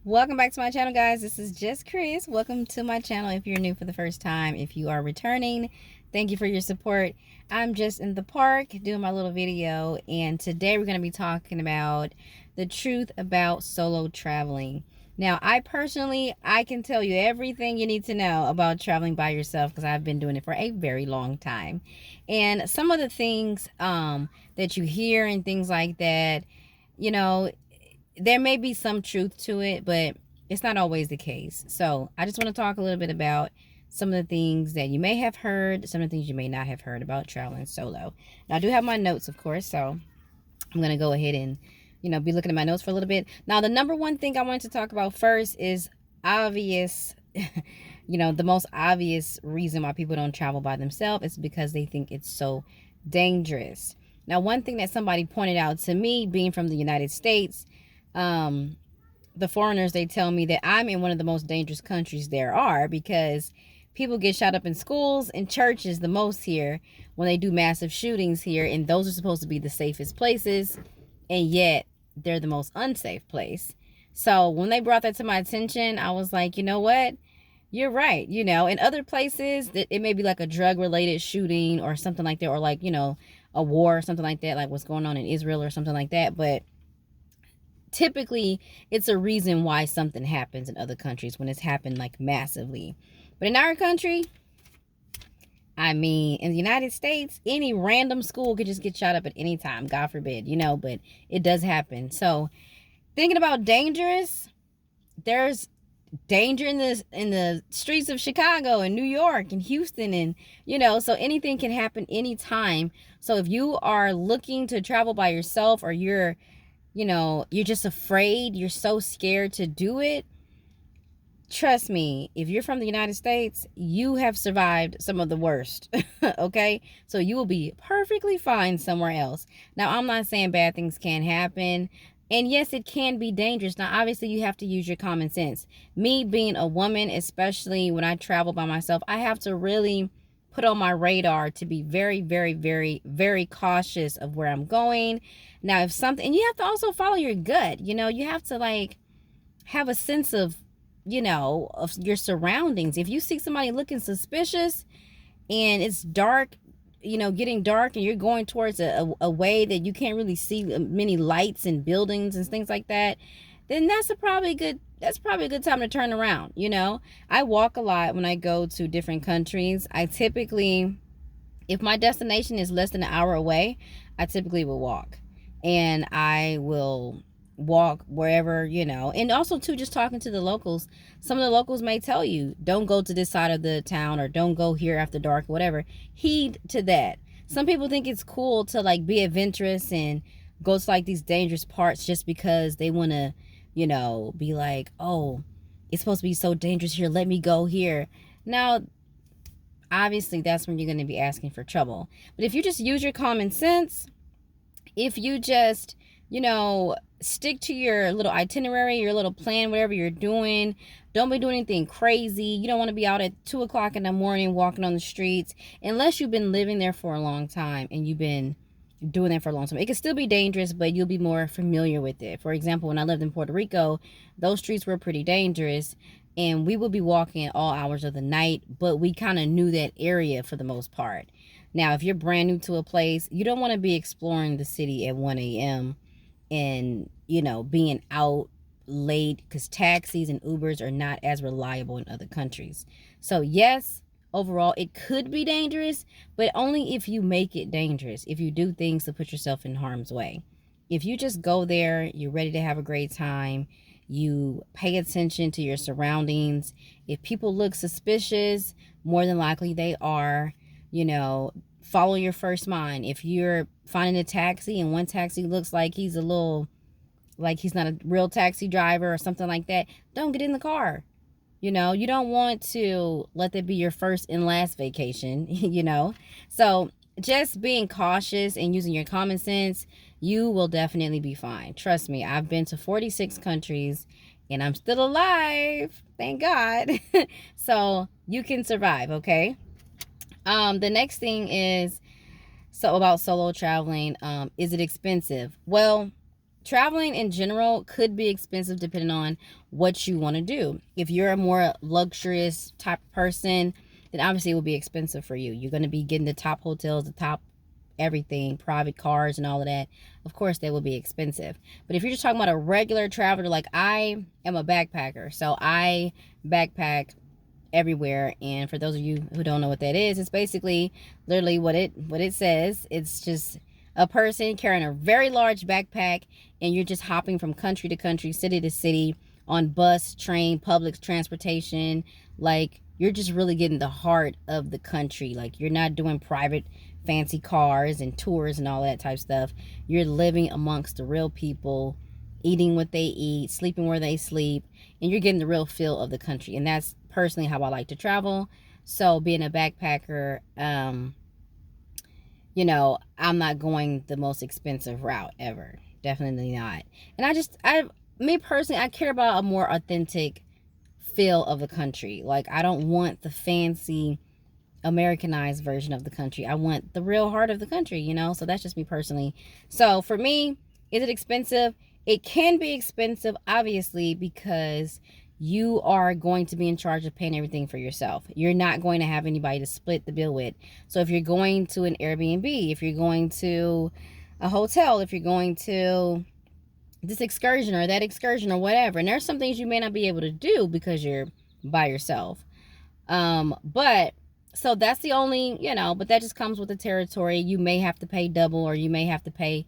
Welcome back to my channel, guys. This is just Chris. Welcome to my channel if you're new for the first time. If you are returning, thank you for your support. I'm just in the park doing my little video, and today we're going to be talking about the truth about solo traveling. Now, I can tell you everything you need to know about traveling by yourself because I've been doing it for a very long time. And some of the things that you hear and things like that, you know, there may be some truth to it, but it's not always the case. So I just want to talk a little bit about some of the things that you may have heard, some of the things you may not have heard about traveling solo. Now, I do have my notes, of course, so I'm going to go ahead and, be looking at my notes for a little bit. Now, the number one thing I wanted to talk about first is obvious. The most obvious reason why people don't travel by themselves is because they think it's so dangerous. Now, one thing that somebody pointed out to me, being from the United States, the foreigners, they tell me that I'm in one of the most dangerous countries there are, because people get shot up in schools and churches the most here when they do massive shootings here, and those are supposed to be the safest places, and yet they're the most unsafe place. So when they brought that to my attention, I was like, you know what? You're right. In other places, that it may be like a drug related shooting or something like that, or like, a war or something like that, like what's going on in Israel or something like that. But typically it's a reason why something happens in other countries when it's happened like massively. But in our country, in the United States, any random school could just get shot up at any time, God forbid, but it does happen. So thinking about dangerous, there's danger in the streets of Chicago and New York and Houston, and so anything can happen anytime. So if you are looking to travel by yourself, or you're just afraid, you're so scared to do it, trust me, if you're from the United States, you have survived some of the worst. Okay? So you will be perfectly fine somewhere else. Now, I'm not saying bad things can't happen. And yes, it can be dangerous. Now, obviously, you have to use your common sense. Me being a woman, especially when I travel by myself, I have to really put on my radar to be very, very, very, very cautious of where I'm going. Now, if something, and you have to also follow your gut, you have to have a sense of, of your surroundings. If you see somebody looking suspicious and it's dark, getting dark, and you're going towards a way that you can't really see many lights and buildings and things like that, then that's probably a good time to turn around. I walk a lot when I go to different countries. I typically, if my destination is less than an hour away, I typically will walk, and I will walk wherever, and also too, just talking to the locals. Some of the locals may tell you, don't go to this side of the town, or don't go here after dark, whatever. Heed to that. Some people think it's cool to be adventurous and go to these dangerous parts just because they want to, be like, oh, it's supposed to be so dangerous here, let me go here. Now, obviously, that's when you're going to be asking for trouble. But if you just use your common sense, if you just, stick to your little itinerary, your little plan, whatever you're doing, don't be doing anything crazy. You don't want to be out at 2 o'clock in the morning walking on the streets, unless you've been living there for a long time and you've been doing that for a long time. It can still be dangerous, but you'll be more familiar with it. For example, when I lived in Puerto Rico, those streets were pretty dangerous, and we would be walking at all hours of the night, but we kind of knew that area for the most part. Now, if you're brand new to a place, you don't want to be exploring the city at 1 a.m. and, being out late, because taxis and Ubers are not as reliable in other countries. So yes, overall, it could be dangerous, but only if you make it dangerous, if you do things to put yourself in harm's way. If you just go there, you're ready to have a great time, you pay attention to your surroundings. If people look suspicious, more than likely they are. Follow your first mind. If you're finding a taxi and one taxi looks like he's he's not a real taxi driver or something like that, don't get in the car. You don't want to let that be your first and last vacation. So just being cautious and using your common sense, you will definitely be fine. Trust me, I've been to 46 countries and I'm still alive, thank God. So you can survive. Okay. The next thing is, so about solo traveling, is it expensive? Well, traveling in general could be expensive depending on what you want to do. If you're a more luxurious type of person, then obviously it will be expensive for you. You're going to be getting the top hotels, the top everything, private cars and all of that. Of course, they will be expensive. But if you're just talking about a regular traveler, like I am a backpacker, so I backpack everywhere. And for those of you who don't know what that is, it's basically literally what it says. It's just a person carrying a very large backpack, and you're just hopping from country to country, city to city, on bus, train, public transportation. Like, you're just really getting the heart of the country. Like, you're not doing private fancy cars and tours and all that type of stuff. You're living amongst the real people, eating what they eat, sleeping where they sleep, and you're getting the real feel of the country. And that's personally how I like to travel. So being a backpacker, you know, I'm not going the most expensive route ever. Definitely not. And me personally, I care about a more authentic feel of the country. Like, I don't want the fancy Americanized version of the country. I want the real heart of the country, you know? So that's just me personally. So for me, is it expensive? It can be expensive, obviously, because you are going to be in charge of paying everything for yourself. You're not going to have anybody to split the bill with. So if you're going to an Airbnb, if you're going to a hotel, if you're going to this excursion or that excursion or whatever, and there's some things you may not be able to do because you're by yourself. But so that's the only, you know, but that just comes with the territory. You may have to pay double, or you may have to pay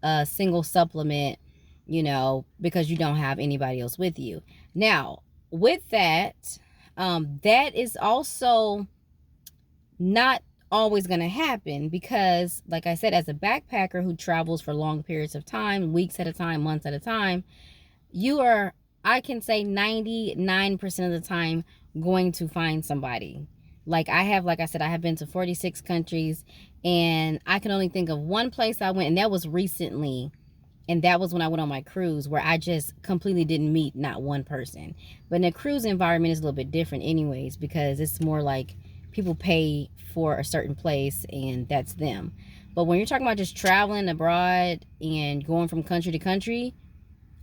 a single supplement, you know, because you don't have anybody else with you. Now, with that, that is also not always going to happen because, like I said, as a backpacker who travels for long periods of time, weeks at a time, months at a time, you are, I can say 99% of the time, going to find somebody. Like I said, I have been to 46 countries, and I can only think of one place I went, and that was recently. And that was when I went on my cruise, where I just completely didn't meet not one person. But in a cruise environment, it's a little bit different anyways, because it's more like people pay for a certain place and that's them. But when you're talking about just traveling abroad and going from country to country,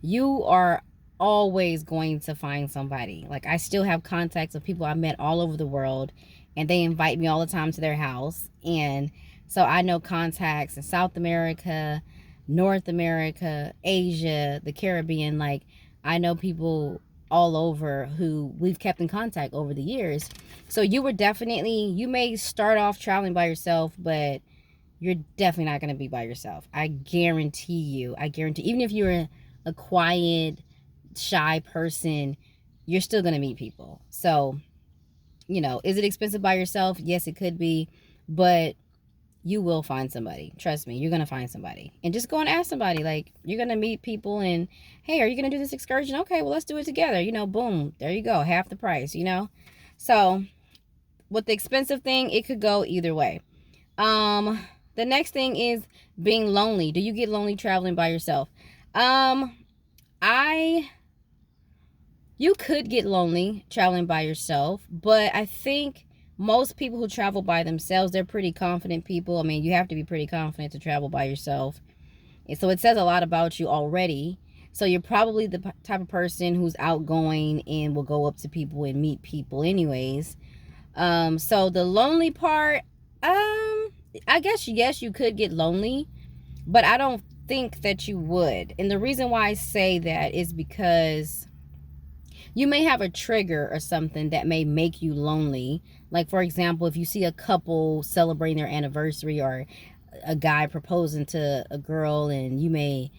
you are always going to find somebody. Like, I still have contacts of people I met all over the world, and they invite me all the time to their house. And so I know contacts in South America, North America, Asia, the Caribbean. Like, I know people all over who we've kept in contact over the years. So you may start off traveling by yourself, but you're definitely not going to be by yourself. I guarantee, even if you're a quiet, shy person, you're still going to meet people. So, you know, is it expensive by yourself? Yes, it could be, but you will find somebody. Trust me, you're going to find somebody. And just go and ask somebody. Like, you're going to meet people and, hey, are you going to do this excursion? Okay, well, let's do it together. You know, boom, there you go. Half the price, you know? So with the expensive thing, it could go either way. The next thing is being lonely. Do you get lonely traveling by yourself? You could get lonely traveling by yourself, but I think most people who travel by themselves, they're pretty confident people. I mean, you have to be pretty confident to travel by yourself. And so it says a lot about you already. So you're probably the type of person who's outgoing and will go up to people and meet people anyways. So the lonely part, I guess, yes, you could get lonely, but I don't think that you would. And the reason why I say that is because you may have a trigger or something that may make you lonely. Like, for example, if you see a couple celebrating their anniversary, or a guy proposing to a girl, and you may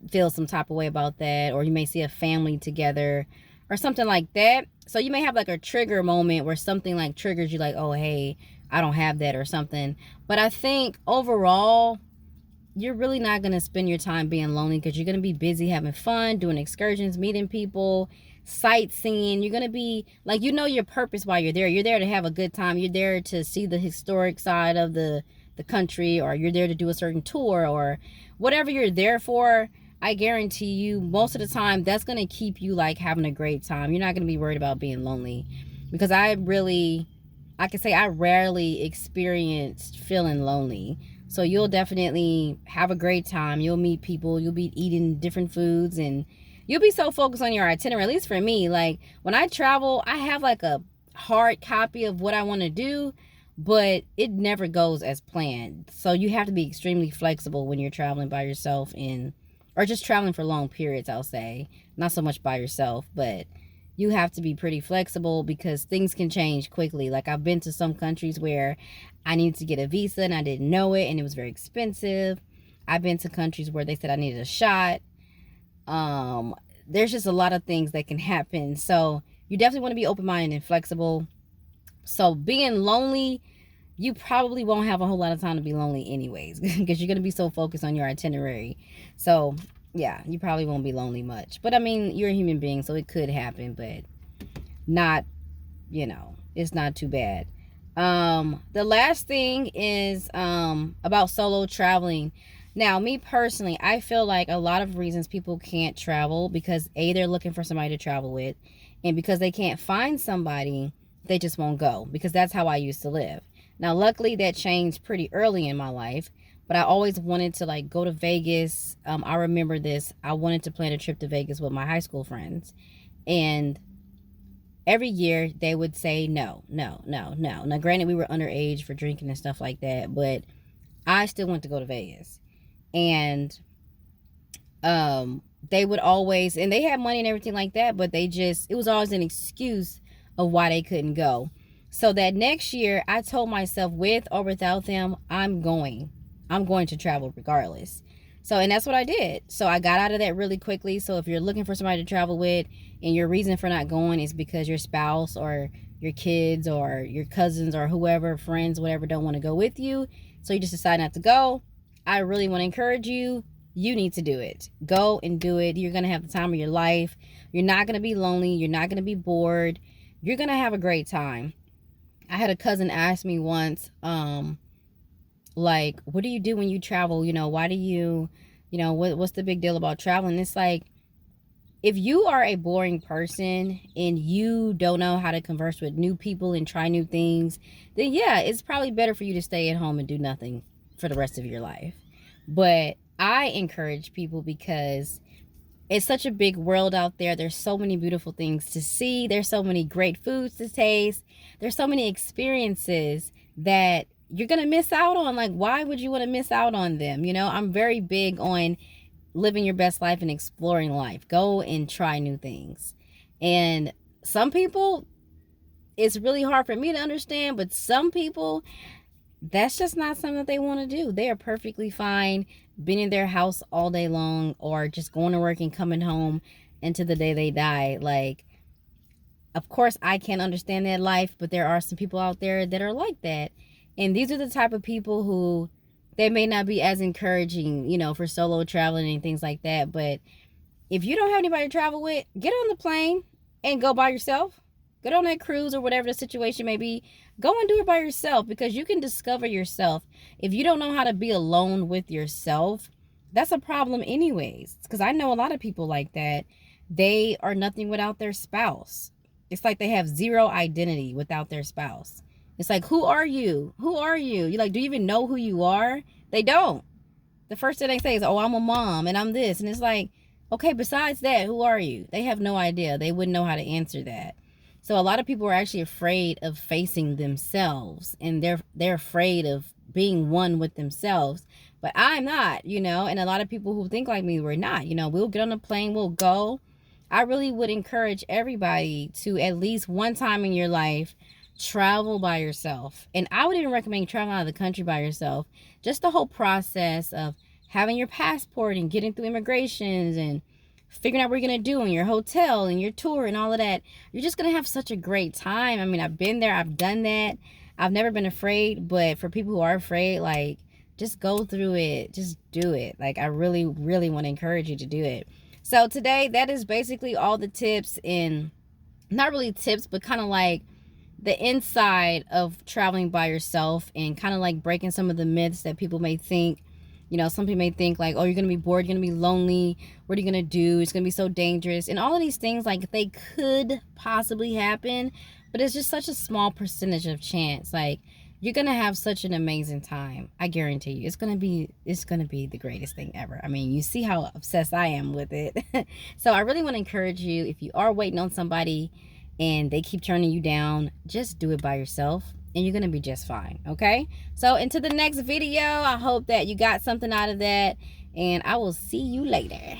feel some type of way about that, or you may see a family together or something like that. So you may have like a trigger moment where something like triggers you, like, oh, hey, I don't have that or something. But I think overall, you're really not going to spend your time being lonely, because you're going to be busy having fun, doing excursions, meeting people, sightseeing. You're going to be like, you know, your purpose while you're there. You're there to have a good time. You're there to see the historic side of the country, or you're there to do a certain tour, or whatever you're there for. I guarantee you, most of the time, that's going to keep you like having a great time. You're not going to be worried about being lonely, because I can say I rarely experienced feeling lonely. So you'll definitely have a great time. You'll meet people, you'll be eating different foods, and you'll be so focused on your itinerary. At least for me, like when I travel, I have like a hard copy of what I want to do, but it never goes as planned. So you have to be extremely flexible when you're traveling by yourself, and or just traveling for long periods, I'll say. Not so much by yourself, but you have to be pretty flexible because things can change quickly. Like I've been to some countries where I needed to get a visa and I didn't know it, and it was very expensive. I've been to countries where they said I needed a shot. There's just a lot of things that can happen. So you definitely want to be open-minded and flexible. So being lonely, you probably won't have a whole lot of time to be lonely anyways, because you're going to be so focused on your itinerary. So yeah, you probably won't be lonely much. But I mean, you're a human being, so it could happen, but not, it's not too bad. The last thing is about solo traveling. Now, me personally, I feel like a lot of reasons people can't travel because A, they're looking for somebody to travel with, and because they can't find somebody, they just won't go, because that's how I used to live. Now, luckily that changed pretty early in my life, but I always wanted to like go to Vegas. I remember this. I wanted to plan a trip to Vegas with my high school friends, and every year they would say no, no, no, no. Now, granted, we were underage for drinking and stuff like that, but I still went to go to Vegas. And they would always, and they had money and everything like that, but it was always an excuse of why they couldn't go. So that next year, I told myself, with or without them, I'm going to travel regardless. So, and that's what I did. So I got out of that really quickly. So if you're looking for somebody to travel with and your reason for not going is because your spouse or your kids or your cousins or whoever, friends, whatever, don't want to go with you, so you just decide not to go, I really want to encourage you. You need to do it. Go and do it. You're going to have the time of your life. You're not going to be lonely. You're not going to be bored. You're going to have a great time. I had a cousin ask me once, like, what do you do when you travel? Why do you, what's the big deal about traveling? It's like, if you are a boring person and you don't know how to converse with new people and try new things, then yeah, it's probably better for you to stay at home and do nothing for the rest of your life. But I encourage people because it's such a big world out there. There's so many beautiful things to see. There's so many great foods to taste. There's so many experiences that you're going to miss out on. Like, why would you want to miss out on them? I'm very big on living your best life and exploring life. Go and try new things. And some people, it's really hard for me to understand, but some people, that's just not something that they want to do. They are perfectly fine being in their house all day long or just going to work and coming home into the day they die. Like, of course, I can't understand that life, but there are some people out there that are like that. And these are the type of people who, they may not be as encouraging, for solo traveling and things like that. But if you don't have anybody to travel with, get on the plane and go by yourself. Get on that cruise or whatever the situation may be. Go and do it by yourself, because you can discover yourself. If you don't know how to be alone with yourself, that's a problem anyways. Because I know a lot of people like that. They are nothing without their spouse. It's like they have zero identity without their spouse. It's like, who are you? Who are you? You're like, do you even know who you are? They don't. The first thing they say is, oh, I'm a mom and I'm this. And it's like, okay, besides that, who are you? They have no idea. They wouldn't know how to answer that. So a lot of people are actually afraid of facing themselves, and they're afraid of being one with themselves. But I'm not, and a lot of people who think like me, we're not. We'll get on a plane, we'll go. I really would encourage everybody to, at least one time in your life, travel by yourself. And I would even recommend traveling out of the country by yourself. Just the whole process of having your passport and getting through immigrations and figuring out what you're going to do in your hotel and your tour and all of that. You're just going to have such a great time. I mean, I've been there. I've done that. I've never been afraid. But for people who are afraid, like, just go through it. Just do it. Like, I really, really want to encourage you to do it. So today, that is basically all the tips, and not really tips, but kind of like the inside of traveling by yourself, and kind of like breaking some of the myths that people may think. Some people may think like, oh, you're going to be bored, you're going to be lonely, what are you going to do? It's going to be so dangerous. And all of these things, like, they could possibly happen, but it's just such a small percentage of chance. Like, you're gonna have such an amazing time. I guarantee you, it's gonna be the greatest thing ever. I mean, you see how obsessed I am with it. So I really want to encourage you, if you are waiting on somebody and they keep turning you down, just do it by yourself and you're gonna be just fine. Okay, so into the next video, I hope that you got something out of that, and I will see you later.